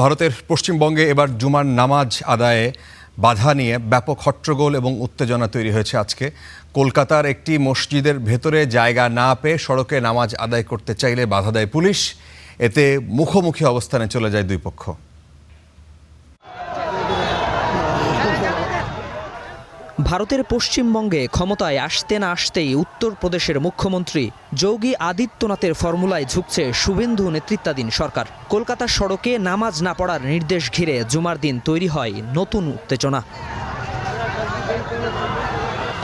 ভারতের পশ্চিমবঙ্গে এবার জুমার নামাজ আদায়ে বাধা নিয়ে ব্যাপক হট্টগোল এবং উত্তেজনা তৈরি হয়েছে আজকে। কলকাতার একটি মসজিদের ভেতরে জায়গা না পেয়ে সড়কে নামাজ আদায় করতে চাইলে বাধা দেয় পুলিশ। এতে মুখোমুখি অবস্থানে চলে যায় দুই পক্ষ। ভারতের পশ্চিমবঙ্গে ক্ষমতায় আসতে না আসতেই উত্তরপ্রদেশের মুখ্যমন্ত্রী যোগী আদিত্যনাথের ফর্মুলায় ঝুঁকছে শুভেন্দু নেতৃত্বাধীন সরকার। কলকাতার সড়কে নামাজ না পড়ার নির্দেশ ঘিরে জুমার দিন তৈরি হয় নতুন উত্তেজনা।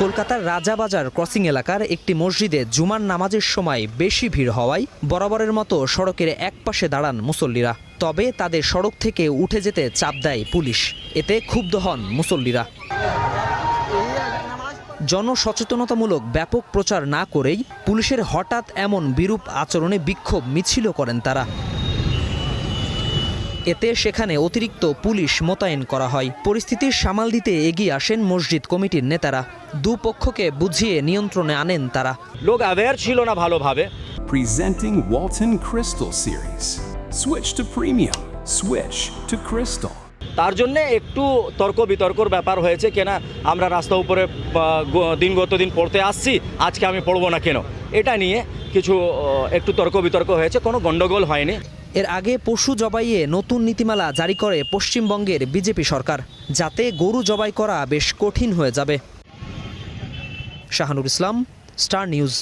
কলকাতার রাজাবাজার ক্রসিং এলাকার একটি মসজিদে জুমার নামাজের সময় বেশি ভিড় হওয়ায় বরাবরের মতো সড়কের একপাশে দাঁড়ান মুসল্লিরা। তবে তাদের সড়ক থেকে উঠে যেতে চাপ দেয় পুলিশ। এতে ক্ষুব্ধ হন মুসল্লিরা। জনসচেতনতামূলক ব্যাপক প্রচার না করেই পুলিশের হঠাৎ এমন বিরূপ আচরণে বিক্ষোভ মিছিলও করেন তারা। এতে সেখানে অতিরিক্ত পুলিশ মোতায়েন করা হয়। পরিস্থিতি সামাল দিতে এগিয়ে আসেন মসজিদ কমিটির নেতারা। দুপক্ষকে বুঝিয়ে নিয়ন্ত্রণে আনেন তারা। লোক অ্যাওয়্যার ছিল না ভালোভাবে। Presenting Walton Crystal Series. Switch to premium. Switch to Crystal. তার জন্য একটু তর্ক বিতর্কর ব্যাপার হয়েছে কেনা আমরা রাস্তা উপরে দিনগত দিন পড়তে আসছি, আজকে আমি পড়বো না কেন, এটা নিয়ে কিছু একটু তর্ক বিতর্ক হয়েছে, কোনো গন্ডগোল হয়নি। এর আগে পশু জবাইয়ে নতুন নীতিমালা জারি করে পশ্চিমবঙ্গের বিজেপি সরকার, যাতে গরু জবাই করা বেশ কঠিন হয়ে যাবে। শাহানুর ইসলাম, স্টার নিউজ।